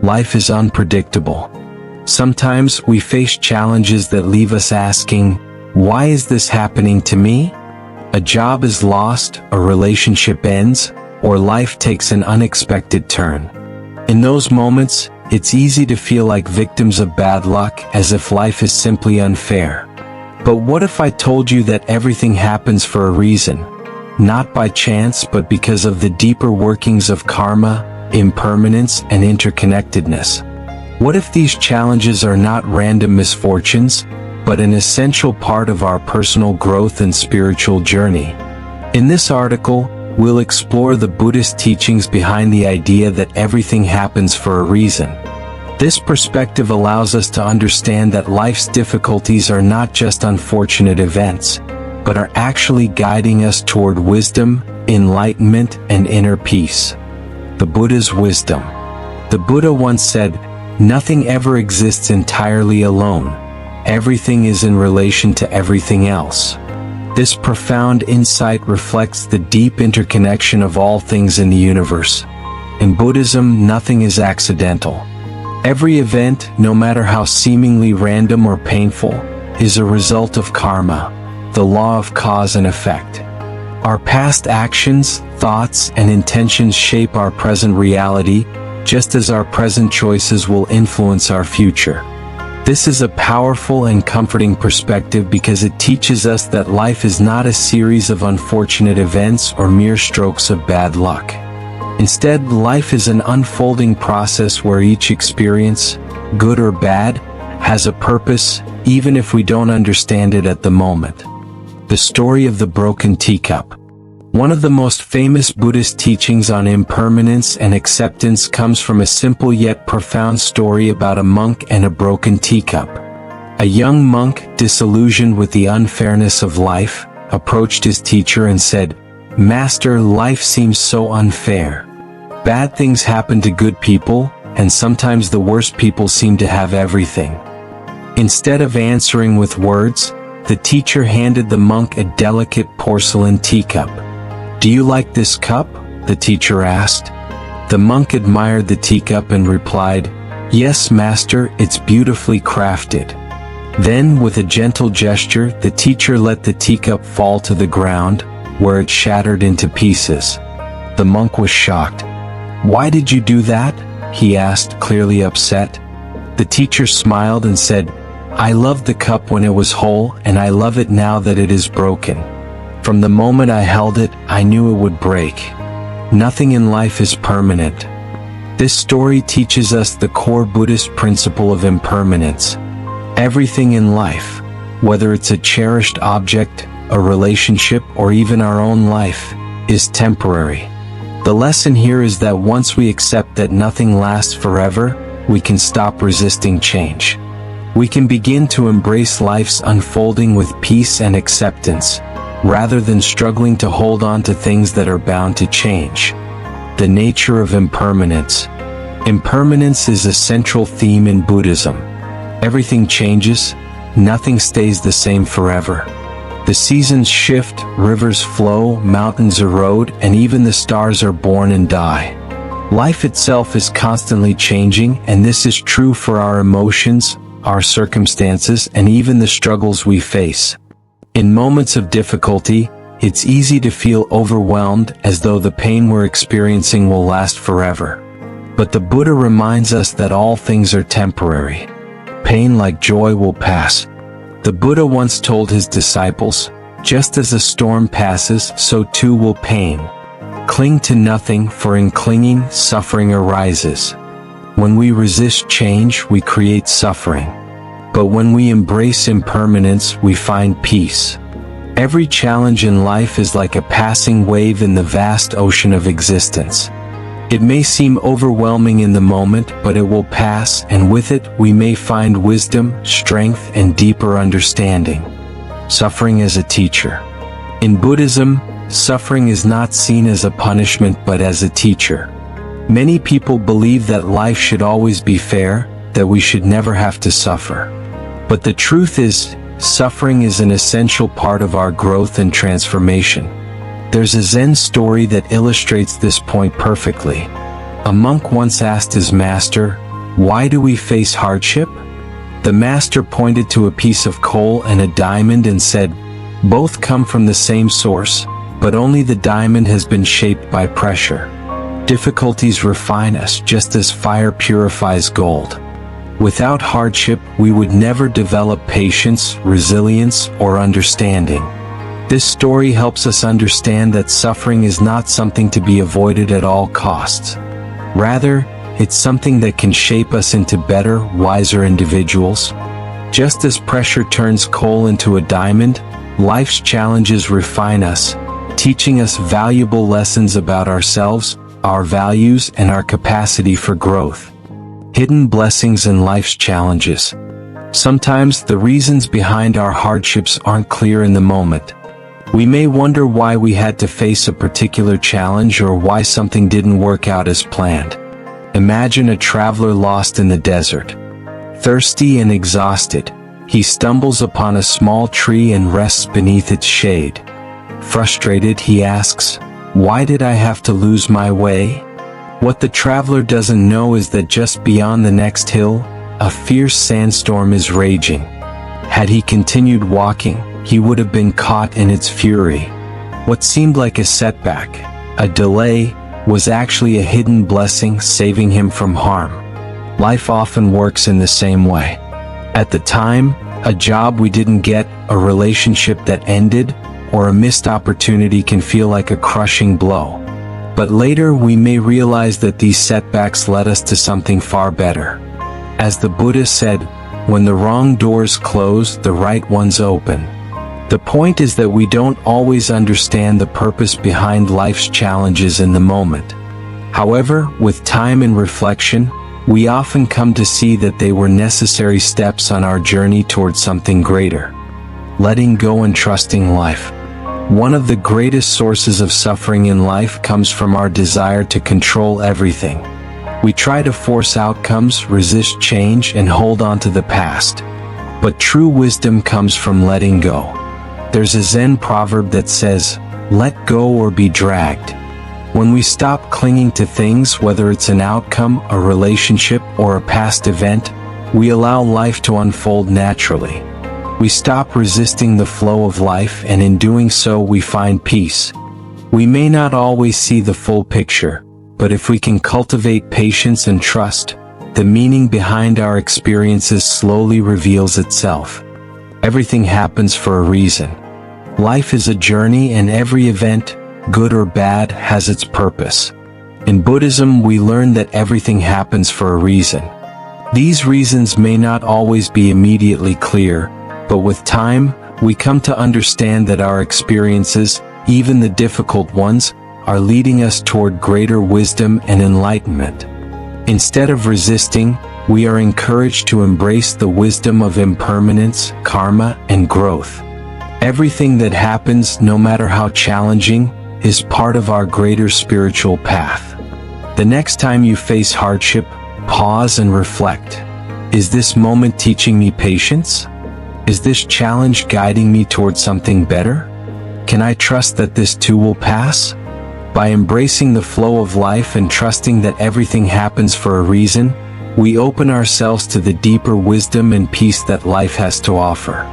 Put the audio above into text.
life is unpredictable. Sometimes we face challenges that leave us asking, why is this happening to me? A job is lost, a relationship ends, or life takes an unexpected turn. In those moments, it's easy to feel like victims of bad luck, as if life is simply unfair. But what if I told you that everything happens for a reason? Not by chance, but because of the deeper workings of karma, impermanence, and interconnectedness. What if these challenges are not random misfortunes, but an essential part of our personal growth and spiritual journey? In this article, we'll explore the Buddhist teachings behind the idea that everything happens for a reason. This perspective allows us to understand that life's difficulties are not just unfortunate events, but are actually guiding us toward wisdom, enlightenment, and inner peace. The Buddha's wisdom. The Buddha once said, "Nothing ever exists entirely alone. Everything is in relation to everything else." This profound insight reflects the deep interconnection of all things in the universe. In Buddhism, nothing is accidental. Every event, no matter how seemingly random or painful, is a result of karma, the law of cause and effect. Our past actions, thoughts, and intentions shape our present reality, just as our present choices will influence our future. This is a powerful and comforting perspective because it teaches us that life is not a series of unfortunate events or mere strokes of bad luck. Instead, life is an unfolding process where each experience, good or bad, has a purpose, even if we don't understand it at the moment. The story of the broken teacup. One of the most famous Buddhist teachings on impermanence and acceptance comes from a simple yet profound story about a monk and a broken teacup. A young monk, disillusioned with the unfairness of life, approached his teacher and said, "Master, life seems so unfair. Bad things happen to good people, and sometimes the worst people seem to have everything." Instead of answering with words, the teacher handed the monk a delicate porcelain teacup. "Do you like this cup?" the teacher asked. The monk admired the teacup and replied, "Yes, master, it's beautifully crafted." Then, with a gentle gesture, the teacher let the teacup fall to the ground, where it shattered into pieces. The monk was shocked. "Why did you do that?" he asked, clearly upset. The teacher smiled and said, "I loved the cup when it was whole, and I love it now that it is broken. From the moment I held it, I knew it would break. Nothing in life is permanent." This story teaches us the core Buddhist principle of impermanence. Everything in life, whether it's a cherished object, a relationship, or even our own life, is temporary. The lesson here is that once we accept that nothing lasts forever, we can stop resisting change. We can begin to embrace life's unfolding with peace and acceptance, rather than struggling to hold on to things that are bound to change. The nature of impermanence. Impermanence is a central theme in Buddhism. Everything changes, nothing stays the same forever. The seasons shift, rivers flow, mountains erode, and even the stars are born and die. Life itself is constantly changing, and this is true for our emotions, our circumstances, and even the struggles we face. In moments of difficulty, it's easy to feel overwhelmed, as though the pain we're experiencing will last forever. But the Buddha reminds us that all things are temporary. Pain, like joy, will pass. The Buddha once told his disciples, "Just as a storm passes, so too will pain. Cling to nothing, for in clinging, suffering arises." When we resist change, we create suffering. But when we embrace impermanence, we find peace. Every challenge in life is like a passing wave in the vast ocean of existence. It may seem overwhelming in the moment, but it will pass, and with it, we may find wisdom, strength, and deeper understanding. Suffering as a teacher. In Buddhism, suffering is not seen as a punishment but as a teacher. Many people believe that life should always be fair, that we should never have to suffer. But the truth is, suffering is an essential part of our growth and transformation. There's a Zen story that illustrates this point perfectly. A monk once asked his master, Why do we face hardship? The master pointed to a piece of coal and a diamond and said, "Both come from the same source, but only the diamond has been shaped by pressure." Difficulties refine us just as fire purifies gold. Without hardship, we would never develop patience, resilience, or understanding. This story helps us understand that suffering is not something to be avoided at all costs. Rather, it's something that can shape us into better, wiser individuals. Just as pressure turns coal into a diamond, life's challenges refine us, teaching us valuable lessons about ourselves, our values, and our capacity for growth. Hidden blessings in life's challenges. Sometimes the reasons behind our hardships aren't clear in the moment. We may wonder why we had to face a particular challenge or why something didn't work out as planned. Imagine a traveler lost in the desert. Thirsty and exhausted, he stumbles upon a small tree and rests beneath its shade. Frustrated, he asks, "Why did I have to lose my way?" What the traveler doesn't know is that just beyond the next hill, a fierce sandstorm is raging. Had he continued walking, he would have been caught in its fury. What seemed like a setback, a delay, was actually a hidden blessing saving him from harm. Life often works in the same way. At the time, a job we didn't get, a relationship that ended, or a missed opportunity can feel like a crushing blow. But later we may realize that these setbacks led us to something far better. As the Buddha said, "When the wrong doors close, the right ones open." The point is that we don't always understand the purpose behind life's challenges in the moment. However, with time and reflection, we often come to see that they were necessary steps on our journey towards something greater. Letting go and trusting life. One of the greatest sources of suffering in life comes from our desire to control everything. We try to force outcomes, resist change, and hold on to the past. But true wisdom comes from letting go. There's a Zen proverb that says, "Let go or be dragged." When we stop clinging to things, whether it's an outcome, a relationship, or a past event, we allow life to unfold naturally. We stop resisting the flow of life, and in doing so we find peace. We may not always see the full picture, but if we can cultivate patience and trust, the meaning behind our experiences slowly reveals itself. Everything happens for a reason. Life is a journey, and every event, good or bad, has its purpose. In Buddhism, we learn that everything happens for a reason. These reasons may not always be immediately clear, but with time, we come to understand that our experiences, even the difficult ones, are leading us toward greater wisdom and enlightenment. Instead of resisting, we are encouraged to embrace the wisdom of impermanence, karma, and growth. Everything that happens, no matter how challenging, is part of our greater spiritual path. The next time you face hardship, pause and reflect. Is this moment teaching me patience? Is this challenge guiding me towards something better? Can I trust that this too will pass? By embracing the flow of life and trusting that everything happens for a reason, we open ourselves to the deeper wisdom and peace that life has to offer.